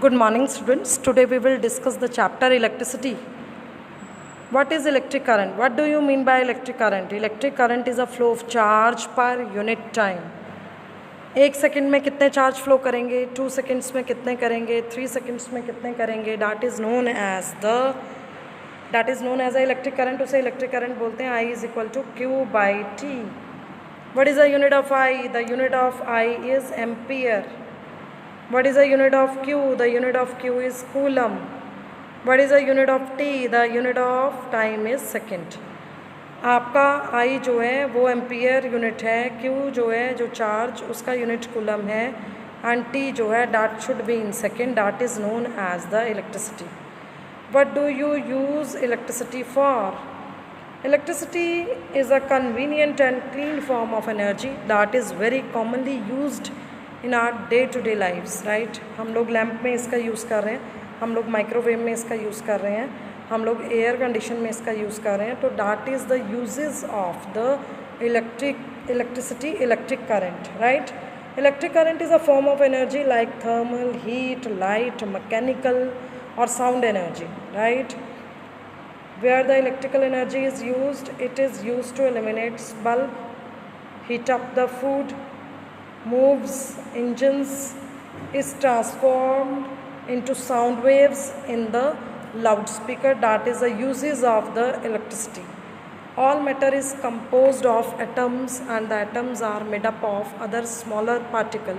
Good morning, students. Today we will discuss the chapter electricity. What is electric current? What do you mean by electric current? Electric current is a flow of charge per unit time. 1 second में कितने charge flow करेंगे, 2 seconds में कितने करेंगे, 3 seconds में कितने करेंगे, that is known as a electric current. उसे electric current बोलते हैं. I is equal to Q by T. What is the unit of I? The unit of I is ampere. What is the unit of Q? The unit of Q is coulomb. What is the unit of T? The unit of time is second. आपका I जो है वो ampere unit है, Q जो है जो charge उसका unit coulomb है, एंड T जो है that should be in second, that is known as the electricity. What do you use electricity for? Electricity is a convenient and clean form of energy that is very commonly used in our day to day lives, right? हम लोग lamp में इसका use कर रहे हैं, हम लोग microwave में इसका यूज़ कर रहे हैं, हम लोग एयर कंडीशन में इसका यूज़ कर रहे हैं. तो that is the uses of the electricity, electric current, right? Electric current is a form of energy like thermal, heat, light, mechanical और sound energy, right? Where the electrical energy is used, it is used to eliminate bulb, heat up the food, moves engines, is transformed into sound waves in the loudspeaker. That is the uses of the electricity. All matter is composed of atoms, and the atoms are made up of other smaller particle.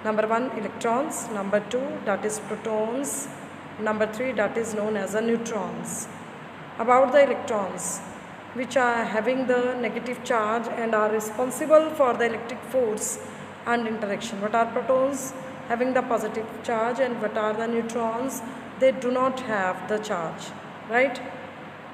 Number 1 electrons, number 2 that is protons, number 3 that is known as the neutrons. About the electrons, which are having the negative charge and are responsible for the electric force and interaction. What are protons? Having the positive charge. And what are the neutrons? They do not have the charge, right?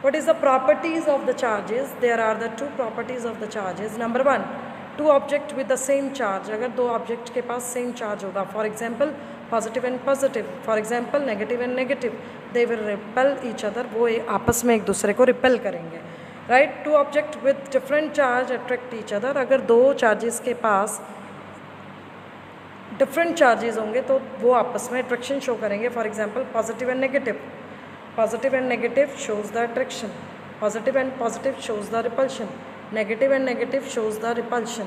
What is the properties of the charges? There are the two properties of the charges. Number 1, two objects with the same charge. अगर दो object के पास same charge होगा, for example positive and positive, for example negative and negative, they will repel each other. वो आपस में एक दूसरे को repel करेंगे, right? Two object with different charge attract each other. अगर दो charges के पास different charges होंगे तो वो आपस में attraction show करेंगे. For example positive and negative. Positive and negative shows the attraction. Positive and positive shows the repulsion. Negative and negative shows the repulsion.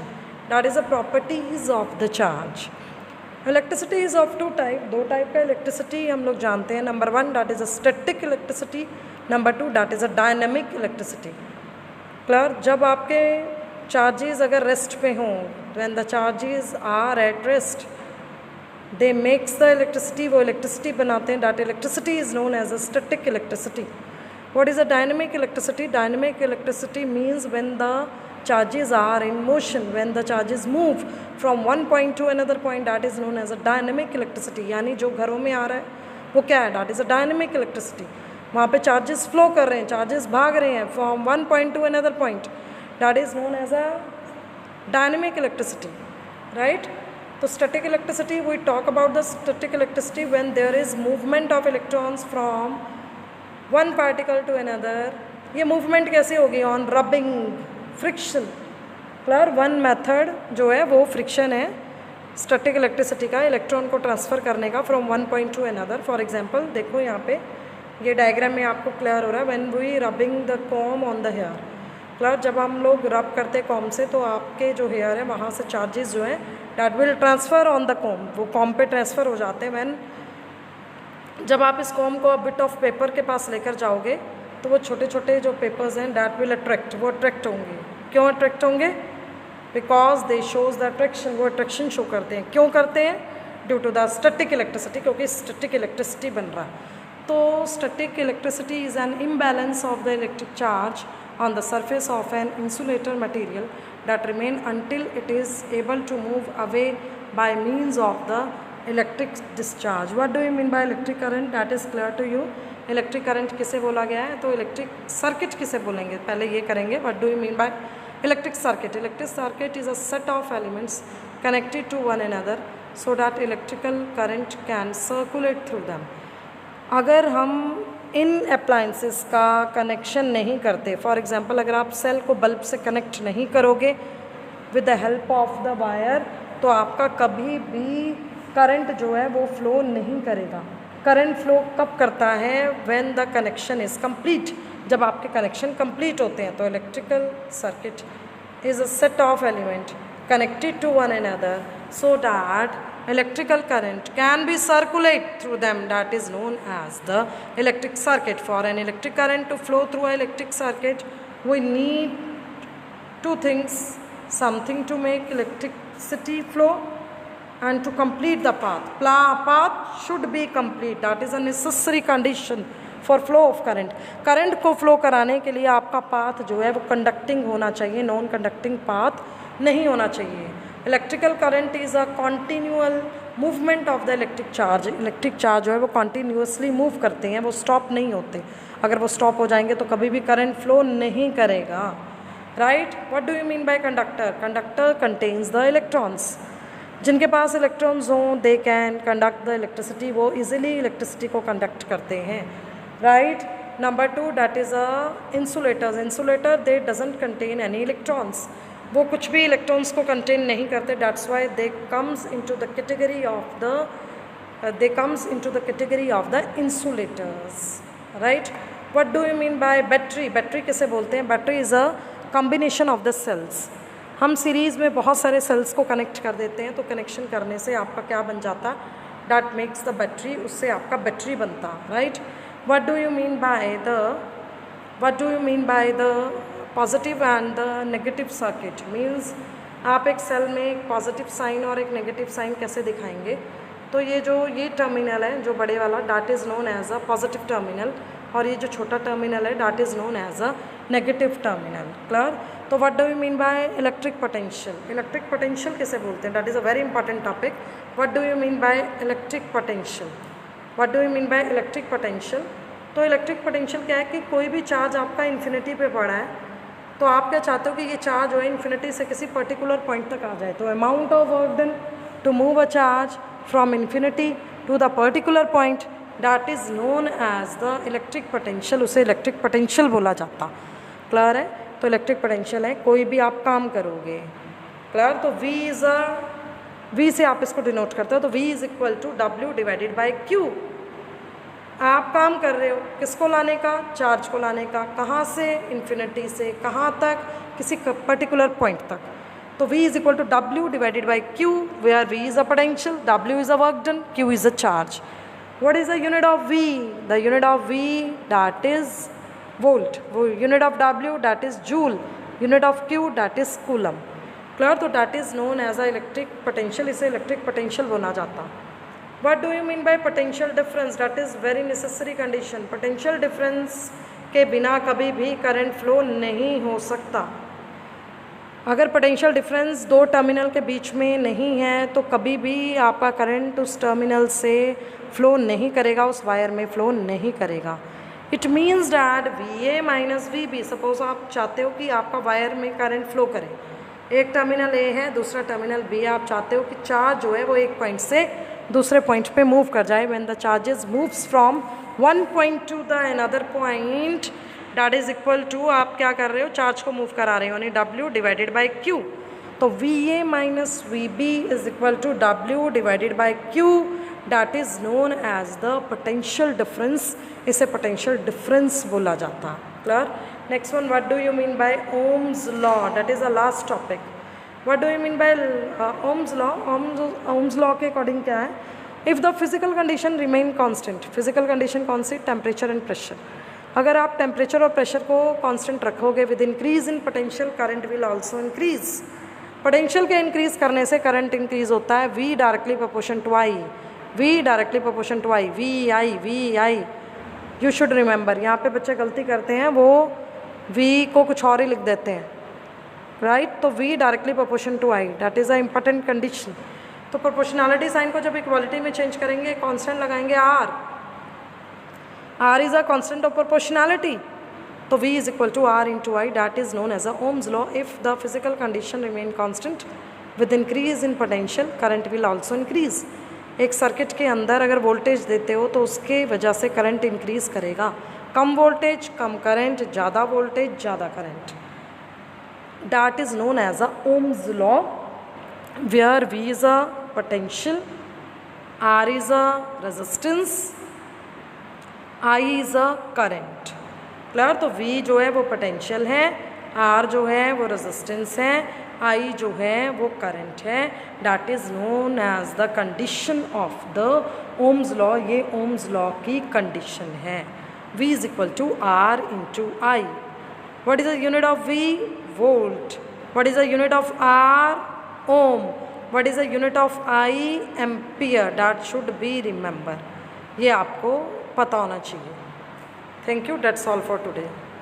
That is the properties of the charge. Electricity is of two type. दो type का electricity हम लोग जानते हैं. Number 1 that is a static electricity. Number 2 that is a dynamic electricity. Clear? जब आपके charges अगर rest पे हों, when the charges are at rest, they makes the electricity, वो इलेक्ट्रिसिटी बनाते हैं. that electricity is known as a static electricity. What is a dynamic electricity? Dynamic electricity means when the charges are in motion, when the charges move from one point to another point, that is known as a dynamic electricity. यानी जो घरों में आ रहा है वो क्या है? that is a dynamic electricity. वहाँ पे charges flow कर रहे हैं, charges भाग रहे हैं from one point to another point, that is known as a dynamic electricity, right? तो static electricity, we talk about the static electricity when there is movement of electrons from one particle to another. ये movement कैसे होगी? on rubbing, friction. Clear? One method जो है वो friction है static electricity का, electron को ट्रांसफ़र करने का from one point to another. For example देखो यहाँ पे ये डायग्राम में आपको क्लियर हो रहा है. When we rubbing the comb on the hair. Clear? जब हम लोग रब करते कॉम से तो आपके जो हेयर है वहाँ से चार्जेस जो हैं that will transfer on the com, वो कॉम पे ट्रांसफ़र हो जाते हैं. व्हेन जब आप इस कॉम को बिट ऑफ पेपर के पास लेकर जाओगे तो वो छोटे छोटे जो पेपर्स हैं डैट विल अट्रैक्ट, वो अट्रैक्ट होंगे. क्यों अट्रैक्ट होंगे? Because they shows the attraction, वो अट्रैक्शन शो करते हैं. क्यों करते हैं? Due to the static electricity, क्योंकि स्टैटिक इलेक्ट्रिसिटी बन रहा है. तो static electricity is an imbalance of the electric charge on the surface of an insulator material that remain until it is able to move away by means of the electric discharge. What do you mean by electric current? That is clear to you. Electric current किसे बोला गया है? तो electric circuit किसे बोलेंगे? पहले ये करेंगे. What do you mean by electric circuit? Electric circuit is a set of elements connected to one another so that electrical current can circulate through them. अगर हम इन अप्लायंसेस का कनेक्शन नहीं करते, फॉर एग्जांपल अगर आप सेल को bulb से connect नहीं करोगे with the help of the wire, तो आपका कभी भी करंट जो है वो फ्लो नहीं करेगा। करंट फ्लो कब करता है? When the connection is complete, जब आपके कनेक्शन कंप्लीट होते हैं। तो electrical circuit is a set of element connected to one another so that electrical current can be circulate through them, that is known as the electric circuit. For an electric current to flow through an electric circuit, we need two things: something to make electricity flow and to complete the path. Path should be complete, that is a necessary condition for flow of current. Current को flow कराने के लिए आपका path जो है वो conducting होना चाहिए, नॉन कंडक्टिंग पाथ नहीं होना चाहिए। Electrical current is a continual movement of the electric charge. Electric charge जो है वो कॉन्टीन्यूसली मूव करते हैं, वो स्टॉप नहीं होते। अगर वो स्टॉप हो जाएंगे तो कभी भी करंट फ्लो नहीं करेगा, right. What do you mean bye conductor? Conductor contains the electrons. जिनके पास इलेक्ट्रॉन्स हों they can conduct the electricity, वो इजीली इलेक्ट्रिसिटी को कंडक्ट करते हैं, right. Number 2, that is insulators. Insulator, they doesn't contain any electrons, वो कुछ भी electrons को कंटेन नहीं करते। that's why they comes into the category of the insulators, right. what do you mean by battery? Battery किसे बोलते हैं? Battery is a combination of the cells. हम सीरीज़ में बहुत सारे सेल्स को कनेक्ट कर देते हैं, तो कनेक्शन करने से आपका क्या बन जाता? that makes the battery, उससे आपका बैटरी बनता, right. What do you mean by the positive and the negative circuit? Means आप एक सेल में एक पॉजिटिव साइन और एक नेगेटिव साइन कैसे दिखाएंगे? तो ये टर्मिनल है जो बड़े वाला, that is known as a positive terminal, और ये जो छोटा टर्मिनल है that is known as a negative terminal, clear? तो what do you mean by electric potential? Electric potential किसे बोलते हैं? That is a very important topic. What do you mean by electric potential? What do you mean by electric potential? तो electric potential क्या है कि कोई भी charge आपका इन्फिनिटी पे पड़ा है, तो आप क्या चाहते हो कि ये चार्ज जो है इन्फिनिटी से किसी पर्टिकुलर पॉइंट तक आ जाए। तो amount of work done to move a charge from infinity to the particular point, that is known as the electric potential, उसे इलेक्ट्रिक पोटेंशियल बोला जाता। क्लियर है? तो इलेक्ट्रिक पोटेंशियल है कोई भी आप काम करोगे, क्लियर। तो V से आप इसको डिनोट करते हो, तो V is equal to W divided by Q। आप काम कर रहे हो किसको लाने का? चार्ज को लाने का। कहाँ से? इन्फिनिटी से कहाँ तक? किसी पर्टिकुलर पॉइंट तक। तो V is equal to W divided by Q, where V is a potential, W is a work done, Q is a charge. What is the unit of V? The unit of V that is volt, वो unit of W that is joule, unit of Q that is coulomb. Clear? तो that is known as a electric potential, इसे electric potential बोला जाता। What do you mean bye potential difference? That is very necessary condition. Potential difference के बिना कभी भी current flow नहीं हो सकता। अगर पोटेंशियल डिफरेंस दो टर्मिनल के बीच में नहीं है तो कभी भी आपका करंट उस टर्मिनल से फ्लो नहीं करेगा, उस वायर में फ्लो नहीं करेगा। It means that VA minus VB, suppose आप चाहते हो कि आपका वायर में करंट फ्लो करे, एक टर्मिनल A है, दूसरा टर्मिनल B, आप चाहते हो कि चार्ज जो है वो एक पॉइंट से दूसरे पॉइंट पे मूव कर जाए। When the charges moves from one point to the another point, that is equal to, आप क्या कर रहे हो? चार्ज को मूव करा रहे हो, यानी W डिवाइडेड बाई Q। तो VA minus VB is equal to W divided by Q, that is known as the potential difference, इसे पोटेंशियल डिफरेंस बोला जाता। Clear? Next one, what do you mean by Ohm's law? That is the last topic. What do you mean by Ohm's law? Ohm's law के according क्या है? If the physical condition remain constant, physical condition कौन सी? Temperature and pressure. अगर आप temperature और pressure को constant रखोगे, with increase in potential current will also increase. Potential के इंक्रीज करने से करंट इंक्रीज होता है। V directly proportion to I, V directly proportion to I, VI। You should remember, यहाँ पे बच्चे गलती करते हैं, वो V को कुछ और ही लिख देते हैं, राइट। तो V directly proportion to I, that is a important condition. तो प्रोपोर्शनैलिटी साइन को जब इक्वालिटी में चेंज करेंगे, कांस्टेंट लगाएंगे R is a constant of proportionality, तो V is equal to R into I, that is known as a Ohm's law. If the physical condition remain constant with increase in potential, current will also increase. एक circuit के अंदर अगर voltage देते हो तो उसके वजह से करंट इंक्रीज करेगा। कम वोल्टेज कम करंट, ज़्यादा वोल्टेज ज़्यादा current, that is known as a Ohm's law, where V is a potential R is a resistance, I is a current. Clear? तो V जो है वो पोटेंशियल है, R जो है वो रेजिस्टेंस है, I जो है वो करंट है. That is known as the condition of the Ohm's law. ये ओम्स लॉ की कंडीशन है. V is equal to R into I. What is the unit of V? Volt. What is the unit of R? Ohm. What is the unit of I? Ampere. That should be remember. ये आपको पता होना चाहिए. Thank you. That's all for today.